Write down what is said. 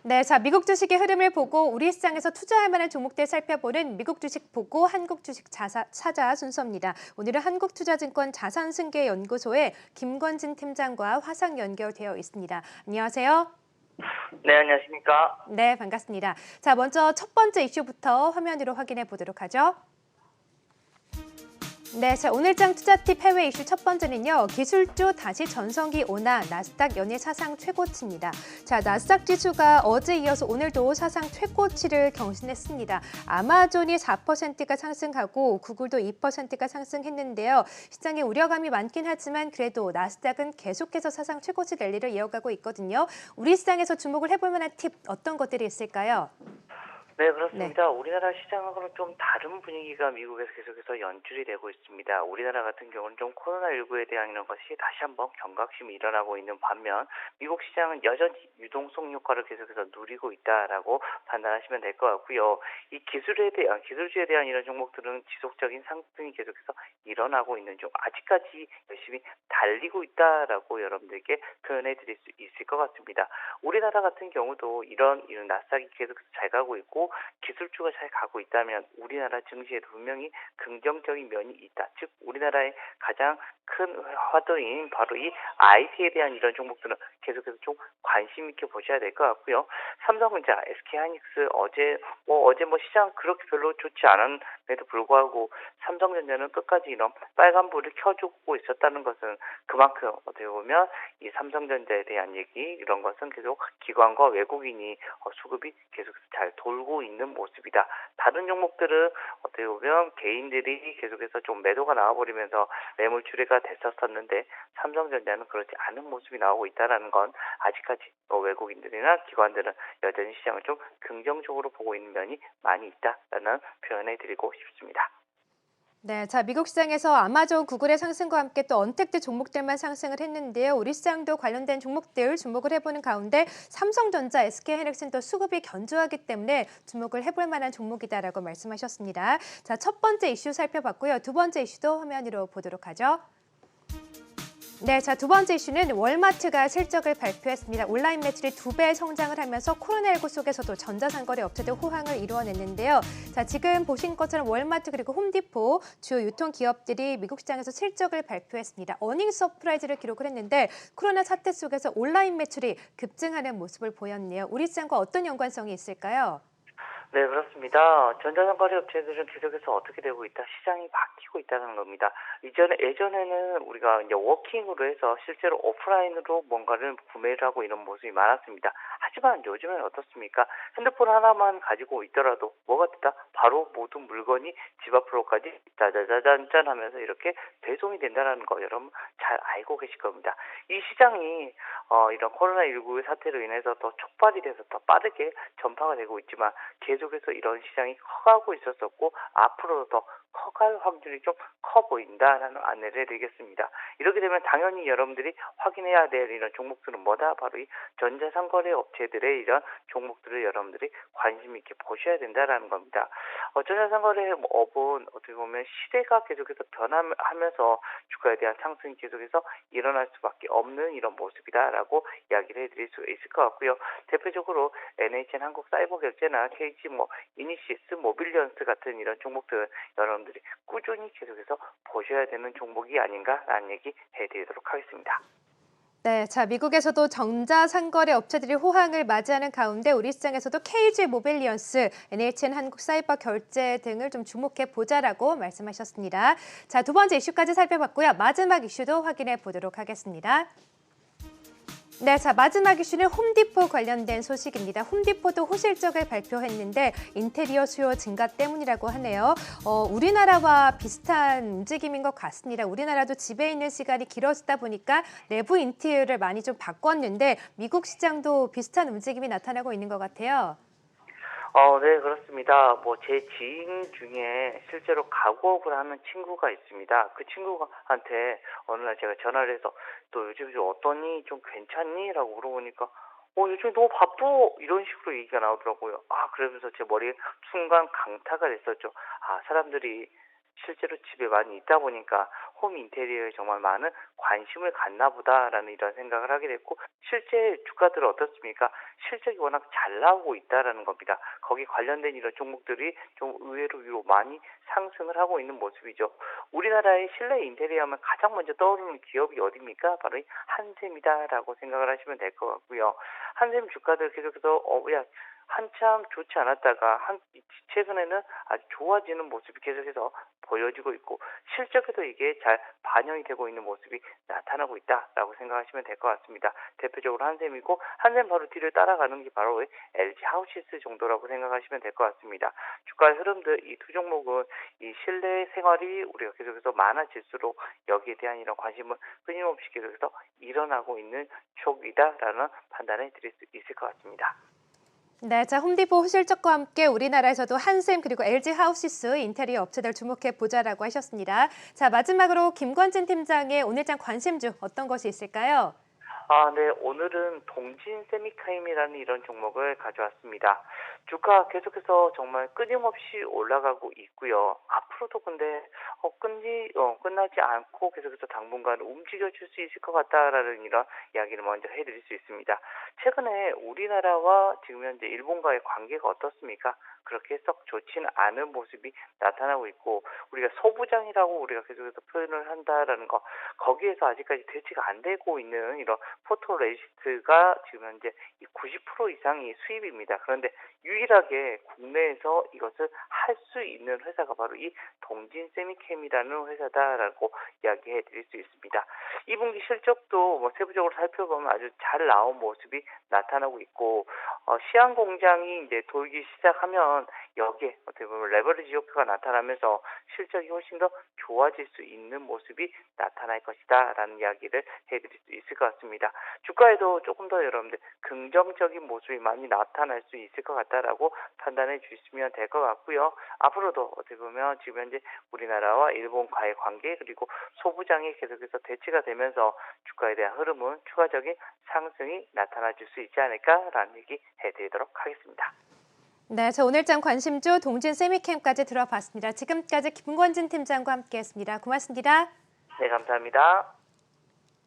네, 자, 미국 주식의 흐름을 보고 우리 시장에서 투자할 만한 종목들 살펴보는 미국 주식 보고 한국 주식 찾아 순서입니다. 오늘은 한국투자증권 자산승계연구소의 김권진 팀장과 화상 연결되어 있습니다. 안녕하세요. 네, 안녕하십니까. 네, 반갑습니다. 자, 먼저 첫 번째 이슈부터 화면으로 확인해 보도록 하죠. 네, 자, 오늘장 투자팁 해외 이슈 첫 번째는요. 기술주 다시 전성기 오나 나스닥 연일 사상 최고치입니다. 자, 나스닥 지수가 어제 이어서 오늘도 사상 최고치를 경신했습니다. 아마존이 4%가 상승하고 구글도 2%가 상승했는데요. 시장에 우려감이 많긴 하지만 그래도 나스닥은 계속해서 사상 최고치 랠리를 이어가고 있거든요. 우리 시장에서 주목을 해볼 만한 팁 어떤 것들이 있을까요? 네, 그렇습니다. 우리나라 시장하고는 좀 다른 분위기가 미국에서 계속해서 연출이 되고 있습니다. 우리나라 같은 경우는 좀 코로나19에 대한 이런 것이 다시 한번 경각심이 일어나고 있는 반면 미국 시장은 여전히 유동성 효과를 계속해서 누리고 있다라고 판단하시면 될 것 같고요. 이 기술주에 대한 이런 종목들은 지속적인 상승이 계속해서 일어나고 있는 중 아직까지 열심히 달리고 있다라고 여러분들께 표현해 드릴 수 있을 것 같습니다. 우리나라 같은 경우도 이런 나스닥이 계속해서 잘 가고 있고 기술주가 잘 가고 있다면 우리나라 증시에도 분명히 긍정적인 면이 있다. 즉 우리나라의 가장 큰 화두인 바로 이 IT에 대한 이런 종목들은 계속해서 좀 관심 있게 보셔야 될 것 같고요. 삼성전자, SK하이닉스 어제 시장 그렇게 별로 좋지 않음에도 불구하고 삼성전자는 끝까지 이런 빨간불을 켜주고 있었다는 것은 그만큼 어떻게 보면 이 삼성전자에 대한 얘기 이런 것은 계속 기관과 외국인이 수급이 계속해서 잘 돌고 있는 모습이다. 다른 종목들은 어떻게 보면 개인들이 계속해서 좀 매도가 나와버리면서 매물 출회가 됐었었는데 삼성전자는 그렇지 않은 모습이 나오고 있다는 건 아직까지 외국인들이나 기관들은 여전히 시장을 좀 긍정적으로 보고 있는 면이 많이 있다라는 표현을 드리고 싶습니다. 네, 자, 미국 시장에서 아마존, 구글의 상승과 함께 또 언택트 종목들만 상승을 했는데요. 우리 시장도 관련된 종목들 주목을 해보는 가운데 삼성전자, SK하이닉스는 또 수급이 견조하기 때문에 주목을 해볼 만한 종목이다라고 말씀하셨습니다. 자, 첫 번째 이슈 살펴봤고요. 두 번째 이슈도 화면으로 보도록 하죠. 네, 자, 두 번째 이슈는 월마트가 실적을 발표했습니다. 온라인 매출이 2배 성장을 하면서 코로나19 속에서도 전자상거래 업체들 호황을 이루어냈는데요. 자, 지금 보신 것처럼 월마트 그리고 홈디포 주요 유통기업들이 미국 시장에서 실적을 발표했습니다. 어닝 서프라이즈를 기록을 했는데 코로나 사태 속에서 온라인 매출이 급증하는 모습을 보였네요. 우리 시장과 어떤 연관성이 있을까요? 네, 그렇습니다. 전자상거래 업체들은 계속해서 어떻게 되고 있다? 시장이 바뀌고 있다는 겁니다. 예전에는 우리가 이제 워킹으로 해서 실제로 오프라인으로 뭔가를 구매를 하고 이런 모습이 많았습니다. 하지만 요즘은 어떻습니까? 핸드폰 하나만 가지고 있더라도 뭐가 됐다? 바로 모든 물건이 집 앞으로까지 짜자자잔짠 하면서 이렇게 배송이 된다는 거 여러분 잘 알고 계실 겁니다. 이 시장이 이런 코로나19 사태로 인해서 더 촉발이 돼서 더 빠르게 전파가 되고 있지만 계속해서 이런 시장이 커가고 있었었고 앞으로도 더 커갈 확률이 좀 커 보인다라는 안내를 드리겠습니다. 이렇게 되면 당연히 여러분들이 확인해야 될 이런 종목들은 뭐다? 바로 이 전자상거래 업체들의 이런 종목들을 여러분들이 관심 있게 보셔야 된다라는 겁니다. 전자상거래 업은 어떻게 보면 시대가 계속해서 변화하면서 주가에 대한 상승이 계속해서 일어날 수밖에 없는 이런 모습이다라고 이야기를 해드릴 수 있을 것 같고요. 대표적으로 NHN 한국사이버결제나 KG 이니시스, 모빌리언스 같은 이런 종목들은 여러분들이 꾸준히 계속해서 보셔야 되는 종목이 아닌가라는 얘기 해드리도록 하겠습니다. 네, 자, 미국에서도 전자상거래 업체들이 호황을 맞이하는 가운데 우리 시장에서도 KG 모빌리언스, NHN 한국사이버결제 등을 좀 주목해 보자라고 말씀하셨습니다. 자, 두 번째 이슈까지 살펴봤고요. 마지막 이슈도 확인해 보도록 하겠습니다. 네, 자, 마지막 이슈는 홈디포 관련된 소식입니다. 홈디포도 호실적을 발표했는데 인테리어 수요 증가 때문이라고 하네요. 우리나라와 비슷한 움직임인 것 같습니다. 우리나라도 집에 있는 시간이 길어지다 보니까 내부 인테리어를 많이 좀 바꿨는데 미국 시장도 비슷한 움직임이 나타나고 있는 것 같아요. 네, 그렇습니다. 제 지인 중에 실제로 가구업을 하는 친구가 있습니다. 그 친구한테 어느 날 제가 전화를 해서 너 요즘 좀 어떠니? 좀 괜찮니? 라고 물어보니까 요즘 너무 바빠. 이런 식으로 얘기가 나오더라고요. 그러면서 제 머리에 순간 강타가 됐었죠. 사람들이 실제로 집에 많이 있다 보니까 홈 인테리어에 정말 많은 관심을 갖나 보다라는 이런 생각을 하게 됐고 실제 주가들은 어떻습니까? 실적이 워낙 잘 나오고 있다라는 겁니다. 거기 관련된 이런 종목들이 좀 의외로 위로 많이 상승을 하고 있는 모습이죠. 우리나라의 실내 인테리어 하면 가장 먼저 떠오르는 기업이 어디입니까? 바로 이 한샘이다라고 생각을 하시면 될 것 같고요. 한샘 주가들 계속해서 한참 좋지 않았다가 최근에는 아주 좋아지는 모습이 계속해서 보여지고 있고 실적에도 이게 잘 반영이 되고 있는 모습이 나타나고 있다라고 생각하시면 될 것 같습니다. 대표적으로 한샘이고 한샘 바로 뒤를 따라가는 게 바로 LG 하우시스 정도라고 생각하시면 될 것 같습니다. 주가 흐름들 이 두 종목은 이 실내 생활이 우리가 계속해서 많아질수록 여기에 대한 이런 관심은 끊임없이 계속해서 일어나고 있는 쪽이다라는 판단을 드릴 수 있을 것 같습니다. 네, 자, 홈디포 실적과 함께 우리나라에서도 한샘 그리고 LG 하우시스 인테리어 업체들 주목해 보자라고 하셨습니다. 자, 마지막으로 김관진 팀장의 오늘장 관심주 어떤 것이 있을까요? 네. 오늘은 동진 세미카임이라는 이런 종목을 가져왔습니다. 주가 계속해서 정말 끊임없이 올라가고 있고요. 앞으로도 근데 끝나지 않고 계속해서 당분간 움직여줄 수 있을 것 같다라는 이런 이야기를 먼저 해드릴 수 있습니다. 최근에 우리나라와 지금 현재 일본과의 관계가 어떻습니까? 그렇게 썩 좋지는 않은 모습이 나타나고 있고 우리가 소부장이라고 우리가 계속해서 표현을 한다라는 거 거기에서 아직까지 대치가 안 되고 있는 이런 포토레시스트가 지금 현재 90% 이상이 수입입니다. 그런데 유일하게 국내에서 이것을 할 수 있는 회사가 바로 이 동진 세미캠이라는 회사다라고 이야기해 드릴 수 있습니다. 2분기 실적도 세부적으로 살펴보면 아주 잘 나온 모습이 나타나고 있고 시안 공장이 이제 돌기 시작하면 여기에 어떻게 보면 레버리지 효과가 나타나면서 실적이 훨씬 더 좋아질 수 있는 모습이 나타날 것이다라는 이야기를 해드릴 수 있을 것 같습니다. 주가에도 조금 더 여러분들 긍정적인 모습이 많이 나타날 수 있을 것 같다라고 판단해 주시면 될 것 같고요. 앞으로도 어떻게 보면 지금 현재 우리나라와 일본과의 관계 그리고 소부장이 계속해서 대치가 되면서 주가에 대한 흐름은 추가적인 상승이 나타나 줄 수 있지 않을까라는 얘기 해드리도록 하겠습니다. 네, 저 오늘장 관심주 동진 세미캠까지 들어봤습니다. 지금까지 김관진 팀장과 함께했습니다. 고맙습니다. 네, 감사합니다.